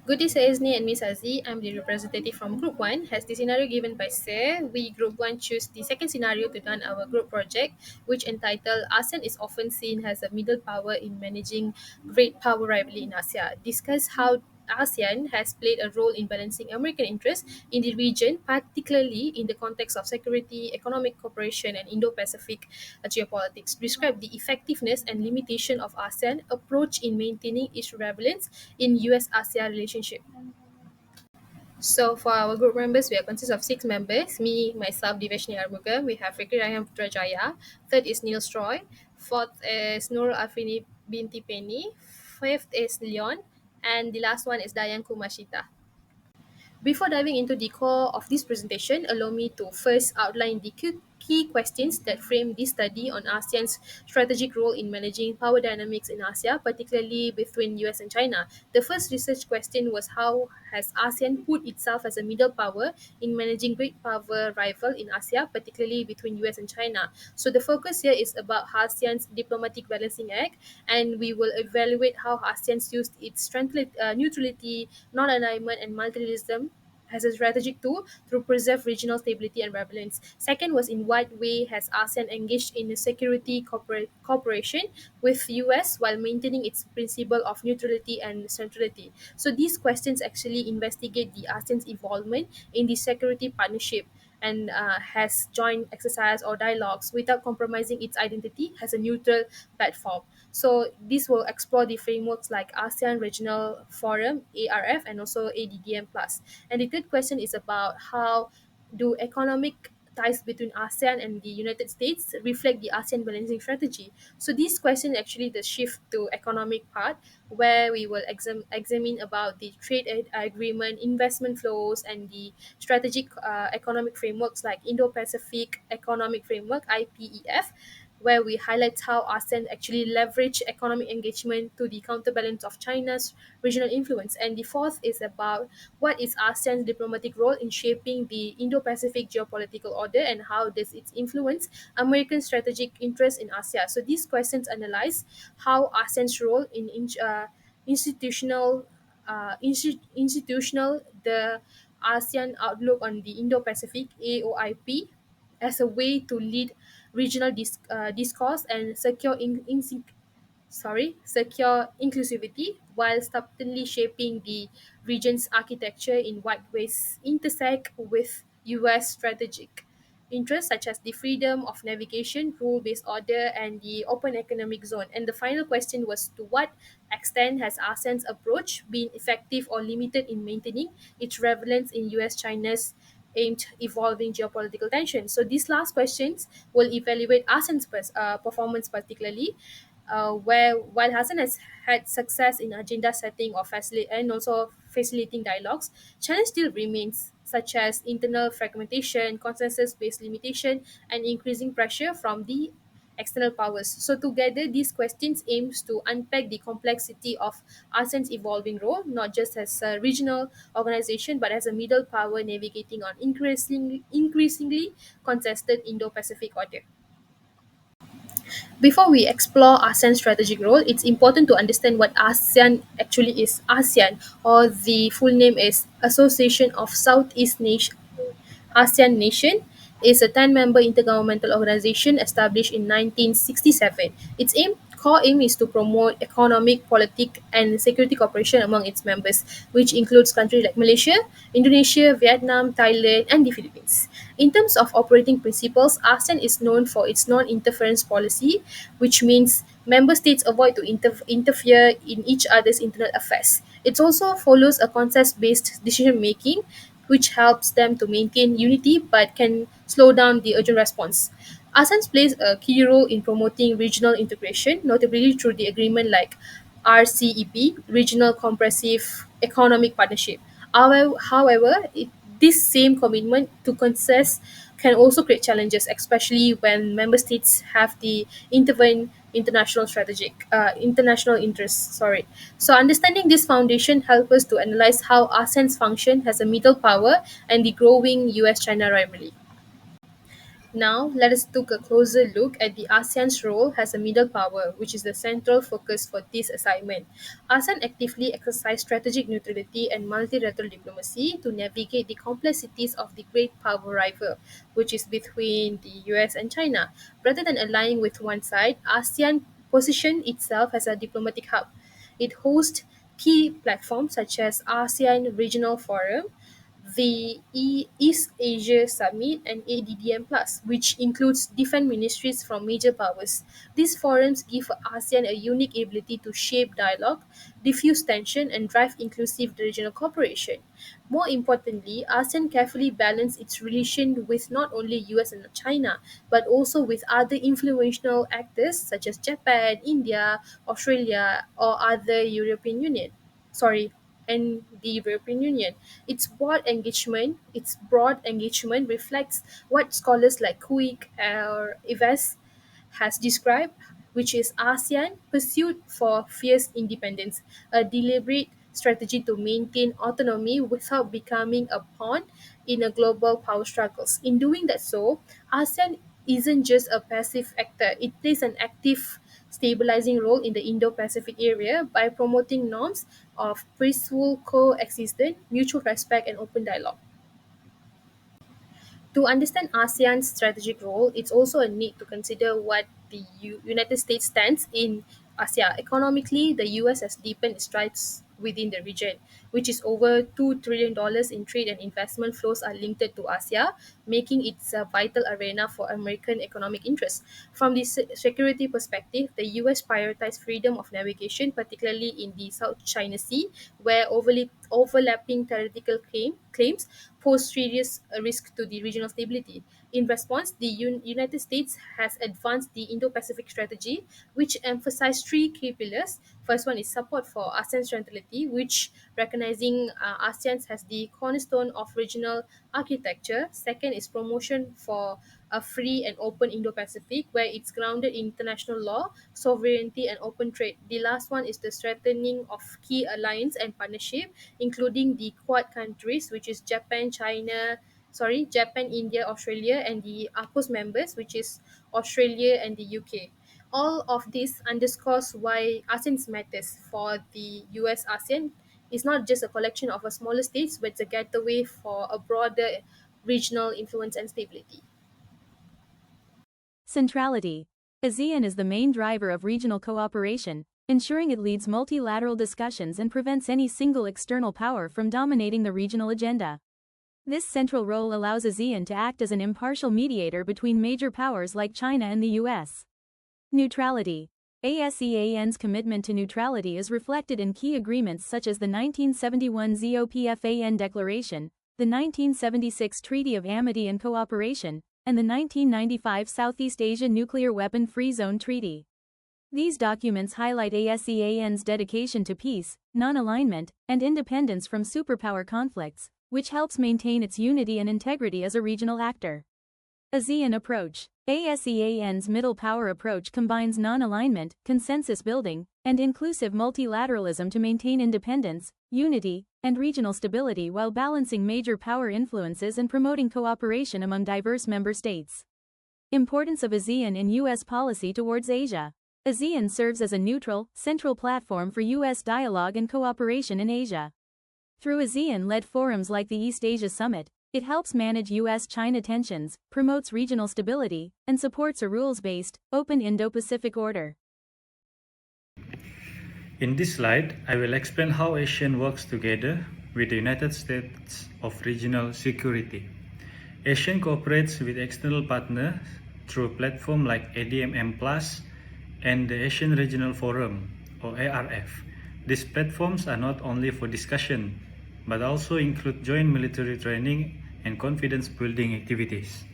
Good day, Saisni and Miss Azi. I'm the representative from Group 1. Has the scenario given by Sir, we Group 1 choose the second scenario to run our group project, which entitled ASEAN is often seen as a middle power in managing great power rivalry in Asia. Discuss how ASEAN has played a role in balancing American interests in the region, particularly in the context of security, economic cooperation, and Indo-Pacific geopolitics. Describe the effectiveness and limitation of ASEAN approach in maintaining its relevance in U.S. Asia relationship. So for our group members, we are consist of six members. Me, myself, Divashni Armuga. We have Fikri Rahim Putrajaya. Third is Neil Stroy. Fourth is Nur Afini Binti Penny. Fifth is Leon. And the last one is Dayan Kumashita. Before diving into the core of this presentation, allow me to first outline the key questions that frame this study on ASEAN's strategic role in managing power dynamics in Asia, particularly between US and China. The first research question was how has ASEAN put itself as a middle power in managing great power rival in Asia, particularly between US and China. So the focus here is about ASEAN's diplomatic balancing act, and we will evaluate how ASEAN's used its strength, neutrality, non-alignment, and multilateralism as a strategic tool to preserve regional stability and relevance. Second was in what way has ASEAN engaged in a security cooperation with US while maintaining its principle of neutrality and centrality. So these questions actually investigate the ASEAN's involvement in the security partnership and has joint exercise or dialogues without compromising its identity as a neutral platform. So this will explore the frameworks like ASEAN Regional Forum, ARF, and also ADDM Plus. And the third question is about how do economic ties between ASEAN and the United States reflect the ASEAN balancing strategy. So this question actually the shift to economic part where we will examine about the trade agreement, investment flows, and the strategic economic frameworks like Indo-Pacific Economic Framework (IPEF), where we highlight how ASEAN actually leverage economic engagement to the counterbalance of China's regional influence. And the fourth is about what is ASEAN's diplomatic role in shaping the Indo-Pacific geopolitical order and how does it influence American strategic interests in Asia. So these questions analyze how ASEAN's role in institutional the ASEAN outlook on the Indo-Pacific (AOIP) as a way to lead regional discourse and secure inclusivity while subtly shaping the region's architecture in what ways intersect with US strategic interests such as the freedom of navigation, rule-based order, and the open economic zone. And the final question was to what extent has ASEAN's approach been effective or limited in maintaining its relevance in US-China's aimed evolving geopolitical tension. So these last questions will evaluate ASEAN's performance particularly where while Hassan has had success in agenda setting or and also facilitating dialogues, challenge still remains, such as internal fragmentation, consensus-based limitation, and increasing pressure from the external powers. So together, these questions aims to unpack the complexity of ASEAN's evolving role, not just as a regional organization, but as a middle power navigating on increasingly contested Indo-Pacific order. Before we explore ASEAN's strategic role, it's important to understand what ASEAN actually is. ASEAN, or the full name is Association of Southeast ASEAN Nation, is a 10-member intergovernmental organization established in 1967. Its core aim is to promote economic, politic, and security cooperation among its members, which includes countries like Malaysia, Indonesia, Vietnam, Thailand, and the Philippines. In terms of operating principles, ASEAN is known for its non-interference policy, which means member states avoid to interfere in each other's internal affairs. It also follows a consensus-based decision making, which helps them to maintain unity but can slow down the urgent response. ASEAN plays a key role in promoting regional integration, notably through the agreement like RCEP, Regional Comprehensive Economic Partnership. This same commitment to consensus can also create challenges, especially when member states have the intervene international interests. Sorry. So understanding this foundation helps us to analyze how ASEAN's function as a middle power and the growing US-China rivalry. Now, let us take a closer look at the ASEAN's role as a middle power, which is the central focus for this assignment. ASEAN actively exercises strategic neutrality and multilateral diplomacy to navigate the complexities of the great power rival, which is between the US and China. Rather than aligning with one side, ASEAN positioned itself as a diplomatic hub. It hosts key platforms such as ASEAN Regional Forum, the East Asia Summit, and ADDM Plus, which includes defense ministries from major powers. These forums give ASEAN a unique ability to shape dialogue, diffuse tension, and drive inclusive regional cooperation. More importantly, ASEAN carefully balances its relation with not only US and China, but also with other influential actors such as Japan, India, Australia, or other European Union. Sorry, and the European Union. Its broad engagement reflects what scholars like Kuik or Ives has described, which is ASEAN pursuit for fierce independence, a deliberate strategy to maintain autonomy without becoming a pawn in a global power struggles. In doing that so, ASEAN isn't just a passive actor, it plays an active stabilizing role in the Indo-Pacific area by promoting norms of peaceful coexistence, mutual respect, and open dialogue. To understand ASEAN's strategic role, it's also a need to consider what the United States stands in ASEAN. Economically, the US has deepened its strides within the region, which is over $2 trillion in trade and investment flows are linked to ASEAN, making it a vital arena for American economic interests. From the security perspective, the US prioritized freedom of navigation, particularly in the South China Sea, where overlapping theoretical claims pose serious risk to the regional stability. In response, the United States has advanced the Indo-Pacific strategy, which emphasized three key pillars. First one is support for ASEAN neutrality, which recognizing ASEAN as the cornerstone of regional architecture. Second is promotion for a free and open Indo-Pacific, where it's grounded in international law, sovereignty, and open trade. The last one is the strengthening of key alliance and partnership, including the Quad countries, which is Japan, India, Australia, and the APOS members, which is Australia and the UK. All of this underscores why ASEAN matters for the US ASEAN. It's not just a collection of a smaller states, but it's a gateway for a broader regional influence and stability. Centrality. ASEAN is the main driver of regional cooperation, ensuring it leads multilateral discussions and prevents any single external power from dominating the regional agenda. This central role allows ASEAN to act as an impartial mediator between major powers like China and the US. Neutrality. ASEAN's commitment to neutrality is reflected in key agreements such as the 1971 ZOPFAN Declaration, the 1976 Treaty of Amity and Cooperation, and the 1995 Southeast Asia Nuclear Weapon-Free Zone Treaty. These documents highlight ASEAN's dedication to peace, non-alignment, and independence from superpower conflicts, which helps maintain its unity and integrity as a regional actor. ASEAN approach. ASEAN's middle power approach combines non-alignment, consensus building, and inclusive multilateralism to maintain independence, unity, and regional stability while balancing major power influences and promoting cooperation among diverse member states. Importance of ASEAN in U.S. policy towards Asia. ASEAN serves as a neutral, central platform for U.S. dialogue and cooperation in Asia. Through ASEAN-led forums like the East Asia Summit, it helps manage U.S.-China tensions, promotes regional stability, and supports a rules-based, open Indo-Pacific order. In this slide, I will explain how ASEAN works together with the United States of regional security. ASEAN cooperates with external partners through platforms like ADMM Plus and the Asian Regional Forum, or ARF. These platforms are not only for discussion, but also include joint military training and confidence building activities.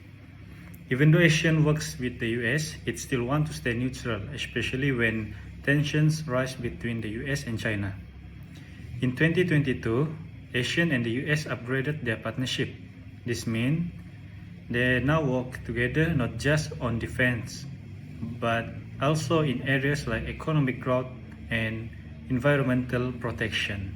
Even though ASEAN works with the US, it still wants to stay neutral, especially when tensions rise between the US and China. In 2022, ASEAN and the US upgraded their partnership. This means they now work together not just on defense, but also in areas like economic growth and environmental protection.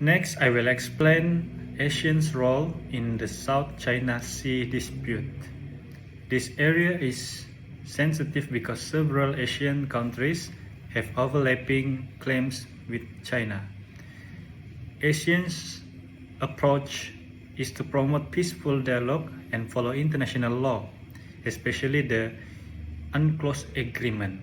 Next, I will explain ASEAN's role in the South China Sea dispute. This area is sensitive because several Asian countries have overlapping claims with China. ASEAN's approach is to promote peaceful dialogue and follow international law, especially the UNCLOS agreement.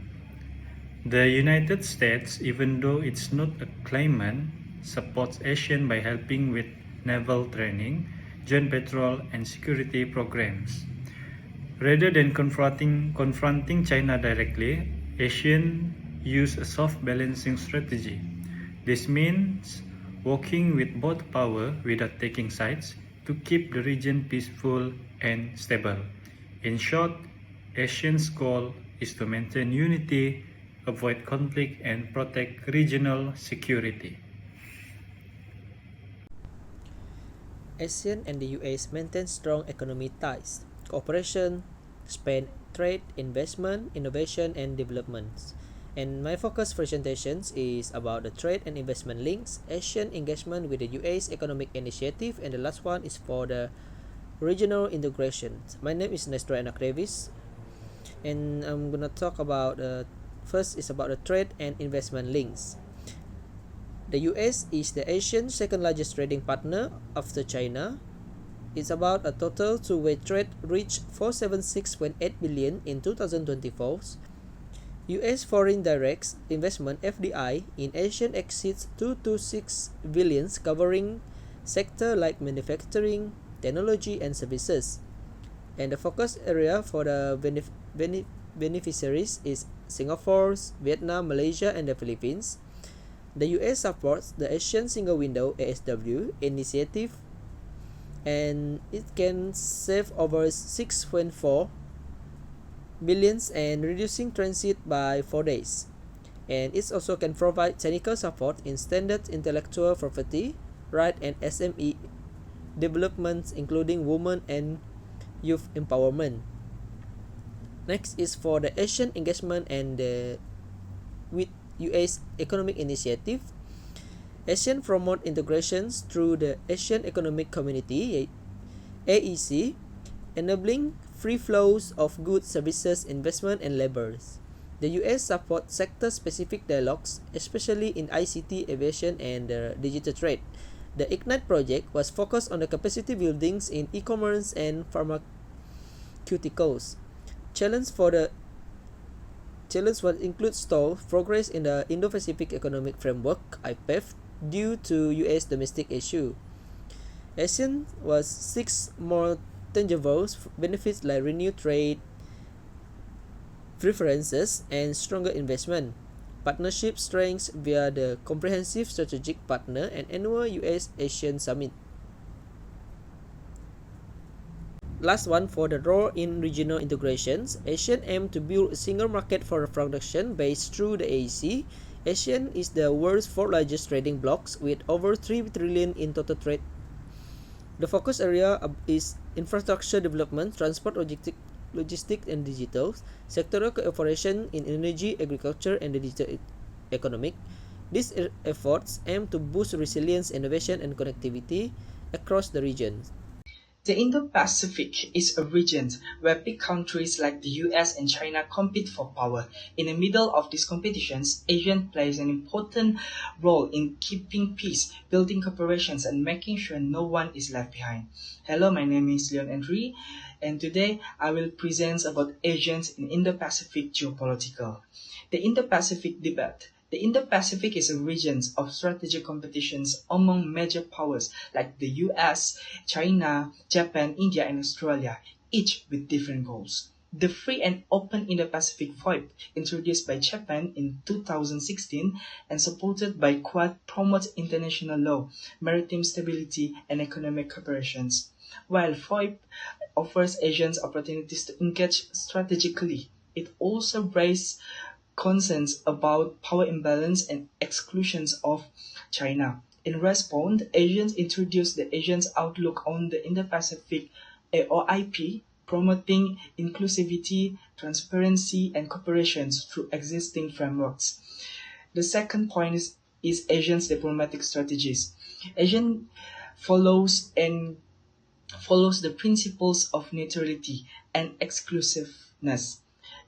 The United States, even though it's not a claimant, supports ASEAN by helping with naval training, joint patrol, and security programs. Rather than confronting China directly, ASEAN use a soft balancing strategy. This means working with both power without taking sides to keep the region peaceful and stable. In short, ASEAN's goal is to maintain unity, avoid conflict, and protect regional security. ASEAN and the US maintain strong economic ties, cooperation, span trade, investment, innovation, and development. And my focus presentations is about the trade and investment links, ASEAN engagement with the US economic initiative, and the last one is for the regional integration. My name is Nestor Anakrevis, and I'm gonna talk about first is about the trade and investment links. The US is the Asian second largest trading partner after China. It's about a total two-way trade reached 476.8 billion in 2024. US foreign direct investment FDI in ASEAN exceeds 226 billions, covering sectors like manufacturing, technology, and services. And the focus area for the beneficiaries is Singapore, Vietnam, Malaysia, and the Philippines. The US supports the Asian Single Window ASW initiative, and it can save over 6.4 billions and reducing transit by 4 days. And it also can provide technical support in standard intellectual property, right, and SME developments, including women and youth empowerment. Next is for the Asian engagement and with US economic initiative. ASEAN promote integrations through the Asian Economic Community AEC, enabling free flows of goods, services, investment, and labor. The US supports sector-specific dialogues, especially in ICT, aviation, and digital trade. The IGNITE project was focused on the capacity buildings in e-commerce and pharmaceuticals. Challenge will include stall progress in the Indo-Pacific Economic Framework (IPEF) due to US domestic issue. ASEAN was seeks more tangible benefits like renewed trade preferences and stronger investment. Partnership strengths via the Comprehensive Strategic Partner and annual US ASEAN Summit. Last one for the role in regional integrations. ASEAN aims to build a single market for production based through the AEC. ASEAN is the world's fourth largest trading bloc with over 3 trillion in total trade. The focus area is infrastructure development, transport, logistics, and digital, sectoral cooperation in energy, agriculture, and the digital economic. These efforts aim to boost resilience, innovation, and connectivity across the region. The Indo-Pacific is a region where big countries like the US and China compete for power. In the middle of these competitions, ASEAN plays an important role in keeping peace, building cooperations, and making sure no one is left behind. Hello, my name is Leon Henry, and today I will present about ASEAN in Indo-Pacific geopolitical. The Indo-Pacific debate. The Indo-Pacific is a region of strategic competitions among major powers like the US, China, Japan, India, and Australia, each with different goals. The Free and Open Indo-Pacific FOIP, introduced by Japan in 2016 and supported by Quad, promotes international law, maritime stability, and economic cooperation. While FOIP offers Asians opportunities to engage strategically, it also raises concerns about power imbalance and exclusions of China. In response, Asians introduced the Asians Outlook on the Indo-Pacific AOIP, promoting inclusivity, transparency, and cooperation through existing frameworks. The second point is Asians' diplomatic strategies. ASEAN follows and follows the principles of neutrality and exclusiveness,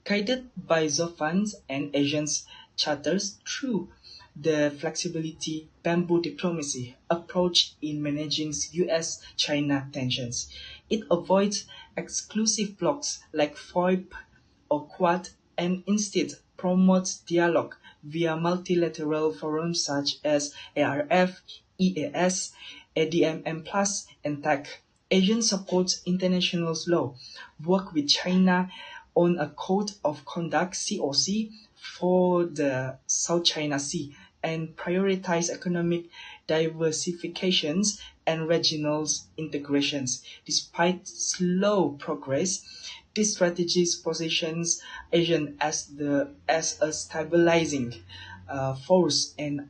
guided by Zofans and Asians charters through the flexibility bamboo diplomacy approach in managing U.S.-China tensions. It avoids exclusive blocs like FOIP or Quad and instead promotes dialogue via multilateral forums such as ARF, EAS, ADMM+, and TAC. Asian supports international law, work with China on a Code of Conduct (COC) for the South China Sea, and prioritize economic diversifications and regional integrations. Despite slow progress, this strategy positions Asian as a stabilizing force and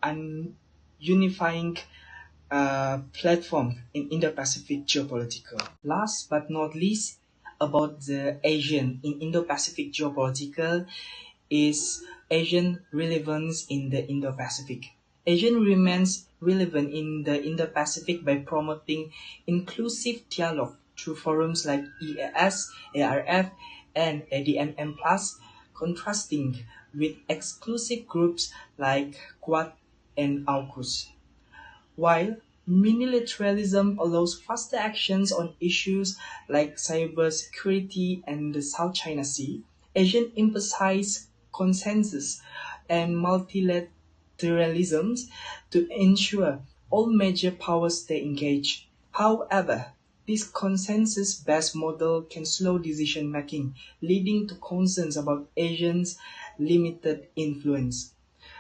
unifying platform in Indo-Pacific geopolitical. Last but not least, about the Asian in Indo-Pacific geopolitical is Asian relevance in the Indo-Pacific. Asian remains relevant in the Indo-Pacific by promoting inclusive dialogue through forums like EAS, ARF, and ADMM+, contrasting with exclusive groups like Quad and AUKUS. While multilateralism allows faster actions on issues like cybersecurity and the South China Sea, Asian emphasize consensus and multilateralism to ensure all major powers stay engaged. However, this consensus-based model can slow decision-making, leading to concerns about Asians' limited influence.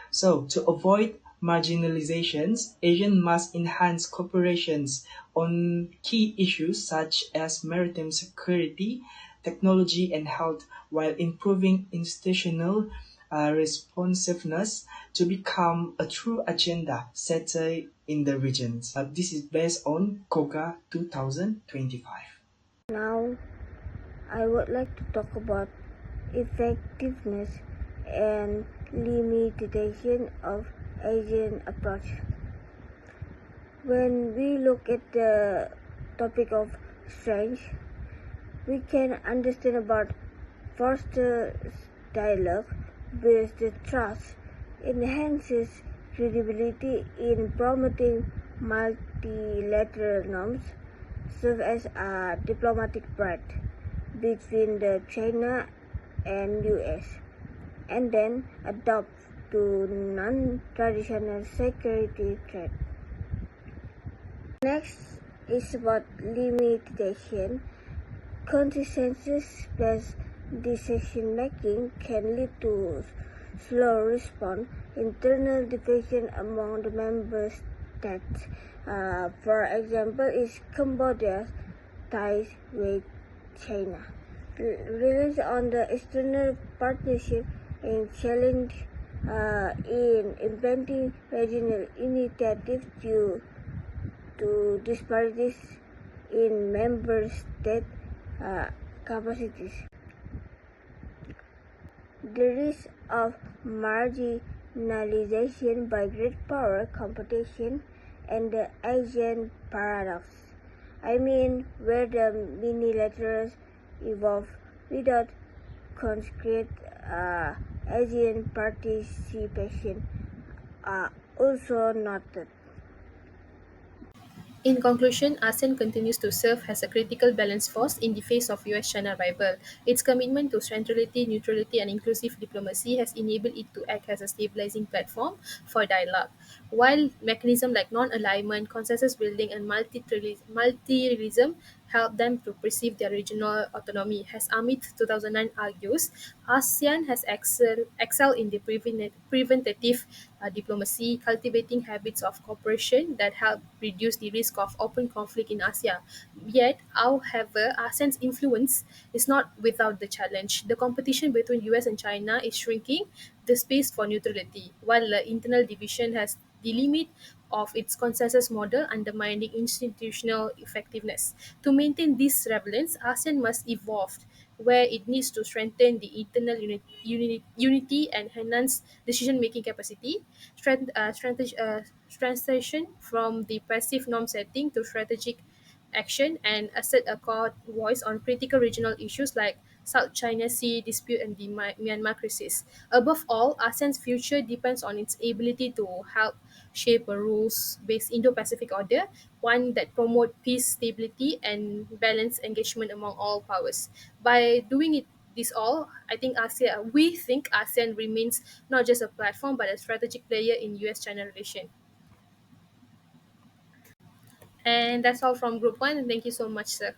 So, to avoid marginalizations, Asian must enhance cooperations on key issues such as maritime security, technology, and health, while improving institutional responsiveness to become a true agenda setter in the regions. This is based on COGA 2025. Now, I would like to talk about effectiveness and limitation of Asian approach. When we look at the topic of strength, we can understand about foster dialogue, builds the trust, enhances credibility in promoting multilateral norms, serve as a diplomatic bridge between the China and U.S. and then adopt to non-traditional security threat. Next is about limitation. Consensus-based decision-making can lead to slow response, internal division among the member states. For example, is Cambodia's ties with China. Reliance on the external partnership and challenge in implementing regional initiatives due to disparities in member state capacities. The risk of marginalization by great power competition and the Asian paradox. I mean, where the minilaterals evolve without concrete Asian participation are also noted. In conclusion, ASEAN continues to serve as a critical balance force in the face of US-China rival. Its commitment to centrality, neutrality, and inclusive diplomacy has enabled it to act as a stabilizing platform for dialogue. While mechanisms like non-alignment, consensus building, and multilateralism help them to perceive their regional autonomy, as Amit 2009 argues, ASEAN has excelled in the preventative diplomacy, cultivating habits of cooperation that help reduce the risk of open conflict in Asia. Yet, however, ASEAN's influence is not without the challenge. The competition between US and China is shrinking the space for neutrality, while the internal division has the limit of its consensus model undermining institutional effectiveness. To maintain this relevance, ASEAN must evolve where it needs to strengthen the internal unity and enhance decision-making capacity, transition from the passive norm setting to strategic action, and assert a core voice on critical regional issues like South China Sea dispute and the Myanmar crisis. Above all, ASEAN's future depends on its ability to help shape a rules-based Indo-Pacific order, one that promotes peace, stability, and balanced engagement among all powers. By doing it this all, we think ASEAN remains not just a platform but a strategic player in US-China relation. And that's all from Group One. Thank you so much, sir.